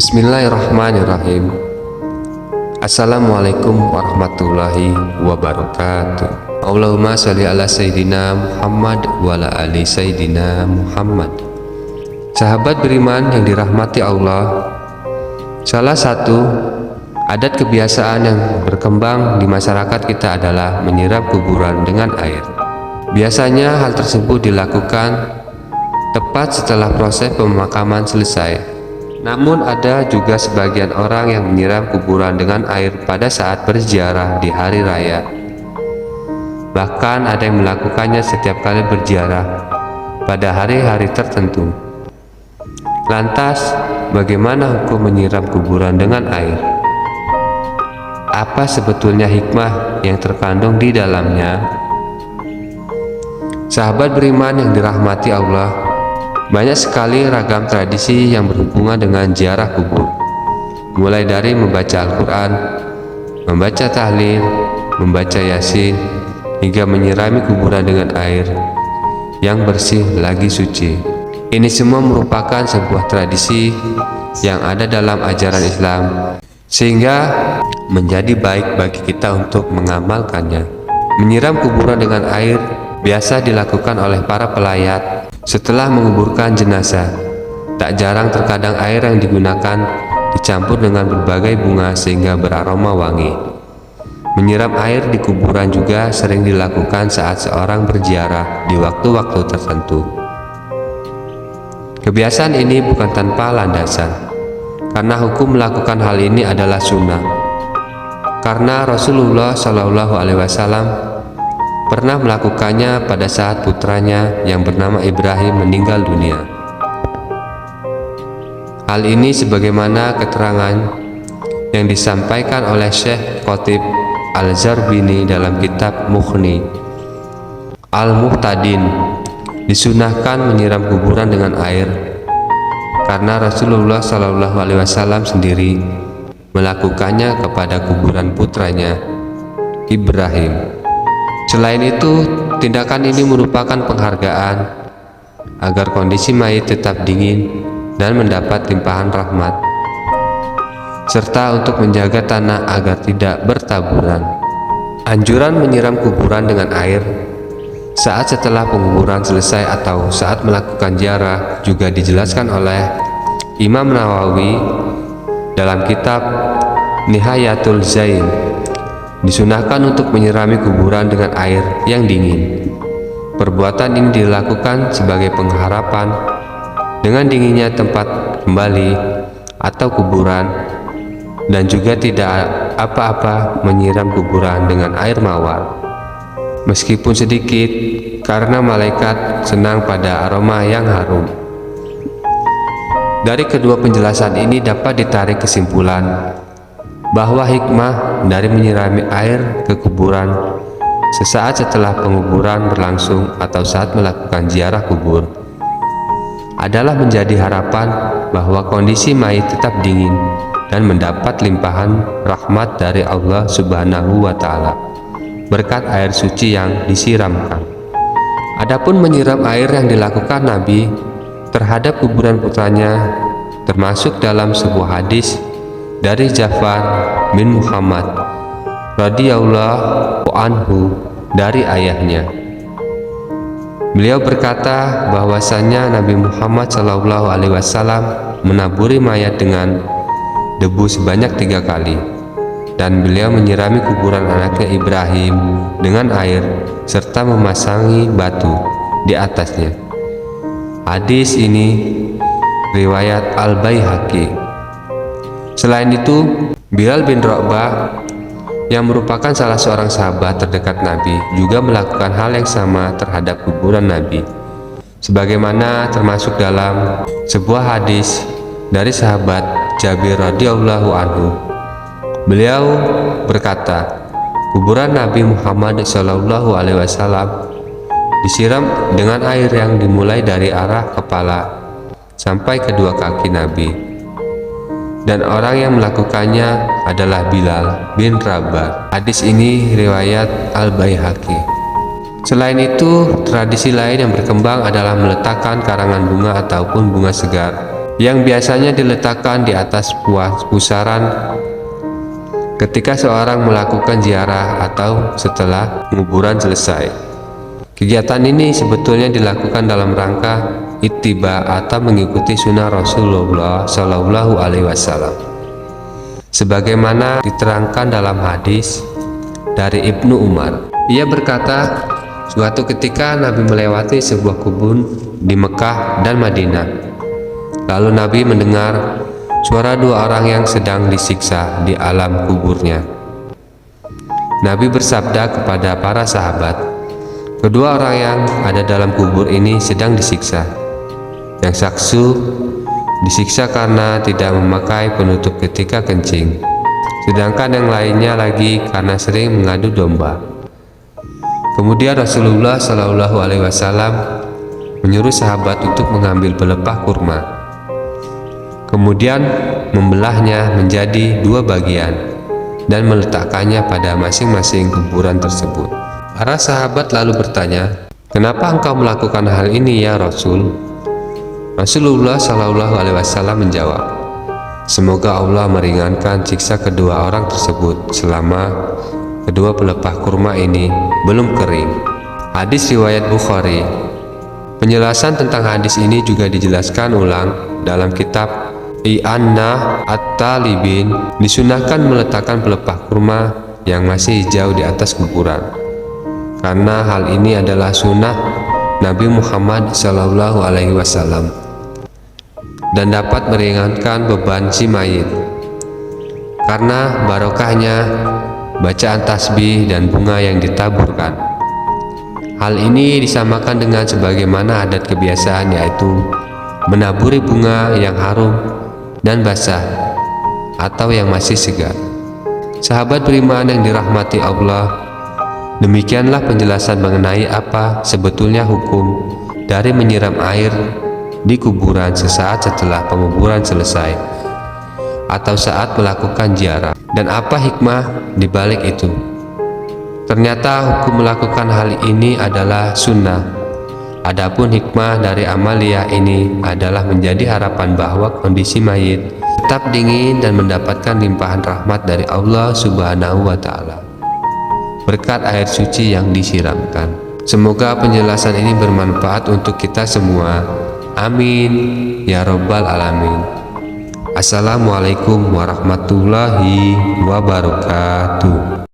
Bismillahirrahmanirrahim. Assalamualaikum warahmatullahi wabarakatuh. Allahumma sholli ala Sayyidina Muhammad wa ala ali Sayyidina Muhammad. Sahabat beriman yang dirahmati Allah, salah satu adat kebiasaan yang berkembang di masyarakat kita adalah menyiram kuburan dengan air. Biasanya hal tersebut dilakukan tepat setelah proses pemakaman selesai. Namun ada juga sebagian orang yang menyiram kuburan dengan air pada saat berziarah di hari raya. Bahkan ada yang melakukannya setiap kali berziarah pada hari-hari tertentu. Lantas, bagaimana hukum menyiram kuburan dengan air? Apa sebetulnya hikmah yang terkandung di dalamnya? Sahabat beriman yang dirahmati Allah, banyak sekali ragam tradisi yang berhubungan dengan ziarah kubur, mulai dari membaca Al-Quran, membaca tahlil, membaca yasin, hingga menyirami kuburan dengan air yang bersih lagi suci. Ini semua merupakan sebuah tradisi yang ada dalam ajaran Islam, sehingga menjadi baik bagi kita untuk mengamalkannya. Menyiram kuburan dengan air biasa dilakukan oleh para pelayat setelah menguburkan jenazah. Tak jarang terkadang air yang digunakan dicampur dengan berbagai bunga sehingga beraroma wangi. Menyiram air di kuburan juga sering dilakukan saat seorang berziarah di waktu-waktu tertentu. Kebiasaan ini bukan tanpa landasan, karena hukum melakukan hal ini adalah sunnah. Karena Rasulullah SAW pernah melakukannya pada saat putranya yang bernama Ibrahim meninggal dunia. Hal ini sebagaimana keterangan yang disampaikan oleh Syekh Qotib Al-Zarbini dalam kitab Mughni Al-Muhtadin. Disunahkan menyiram kuburan dengan air karena Rasulullah SAW sendiri melakukannya kepada kuburan putranya Ibrahim. Selain itu, tindakan ini merupakan penghargaan agar kondisi mayit tetap dingin dan mendapat limpahan rahmat, serta untuk menjaga tanah agar tidak bertaburan. Anjuran menyiram kuburan dengan air saat setelah penguburan selesai atau saat melakukan ziarah juga dijelaskan oleh Imam Nawawi dalam kitab Nihayatul Zain. Disunahkan untuk menyirami kuburan dengan air yang dingin. Perbuatan ini dilakukan sebagai pengharapan dengan dinginnya tempat kembali atau kuburan, dan juga tidak apa-apa menyiram kuburan dengan air mawar, meskipun sedikit, karena malaikat senang pada aroma yang harum. Dari kedua penjelasan ini dapat ditarik kesimpulan bahwa hikmah dari menyirami air ke kuburan sesaat setelah penguburan berlangsung atau saat melakukan ziarah kubur adalah menjadi harapan bahwa kondisi mayit tetap dingin dan mendapat limpahan rahmat dari Allah Subhanahu wa Ta'ala berkat air suci yang disiramkan. Adapun menyiram air yang dilakukan Nabi terhadap kuburan putranya termasuk dalam sebuah hadis dari Ja'far bin Muhammad radhiyallahu anhu dari ayahnya. Beliau berkata bahwasanya Nabi Muhammad SAW menaburi mayat dengan debu sebanyak 3 kali, dan beliau menyirami kuburan anaknya Ibrahim dengan air serta memasangi batu di atasnya. Hadis ini riwayat Al-Baihaqi. Selain itu, Bilal bin Rabah yang merupakan salah seorang sahabat terdekat Nabi juga melakukan hal yang sama terhadap kuburan Nabi, sebagaimana termasuk dalam sebuah hadis dari sahabat Jabir radhiyallahu anhu. Beliau berkata, kuburan Nabi Muhammad SAW disiram dengan air yang dimulai dari arah kepala sampai kedua kaki Nabi, dan orang yang melakukannya adalah Bilal bin Rabah. Hadis ini riwayat Al-Baihaqi. Selain itu, tradisi lain yang berkembang adalah meletakkan karangan bunga ataupun bunga segar yang biasanya diletakkan di atas pusaran ketika seorang melakukan ziarah atau setelah penguburan selesai. Kegiatan ini sebetulnya dilakukan dalam rangka ittiba atau mengikuti sunnah Rasulullah Shallallahu Alaihi Wasallam, sebagaimana diterangkan dalam hadis dari Ibnu Umar. Ia berkata, suatu ketika Nabi melewati sebuah kebun di Mekah dan Madinah. Lalu Nabi mendengar suara dua orang yang sedang disiksa di alam kuburnya. Nabi bersabda kepada para sahabat, kedua orang yang ada dalam kubur ini sedang disiksa. Yang saksu disiksa karena tidak memakai penutup ketika kencing, sedangkan yang lainnya lagi karena sering mengadu domba. Kemudian Rasulullah Shallallahu Alaihi Wasallam menyuruh sahabat untuk mengambil pelepah kurma, kemudian membelahnya menjadi dua bagian dan meletakkannya pada masing-masing kuburan tersebut. Para sahabat lalu bertanya, kenapa engkau melakukan hal ini ya Rasul? Rasulullah Shallallahu Alaihi Wasallam menjawab, semoga Allah meringankan siksa kedua orang tersebut selama kedua pelepah kurma ini belum kering. Hadis riwayat Bukhari. Penjelasan tentang hadis ini juga dijelaskan ulang dalam kitab I'anah At-Talibin. Disunahkan meletakkan pelepah kurma yang masih hijau di atas kuburan, karena hal ini adalah sunnah Nabi Muhammad Shallallahu Alaihi Wasallam dan dapat meringankan beban si mayit. Karena barokahnya bacaan tasbih dan bunga yang ditaburkan. Hal ini disamakan dengan sebagaimana adat kebiasaan, yaitu menaburi bunga yang harum dan basah atau yang masih segar. Sahabat beriman yang dirahmati Allah, demikianlah penjelasan mengenai apa sebetulnya hukum dari menyiram air di kuburan sesaat setelah penguburan selesai atau saat melakukan ziarah, dan apa hikmah di balik itu. Ternyata hukum melakukan hal ini adalah sunnah. Adapun hikmah dari amaliyah ini adalah menjadi harapan bahwa kondisi mayit tetap dingin dan mendapatkan limpahan rahmat dari Allah Subhanahu wa Ta'ala berkat air suci yang disiramkan. Semoga penjelasan ini bermanfaat untuk kita semua. Amin ya Rabbal Alamin. Assalamualaikum warahmatullahi wabarakatuh.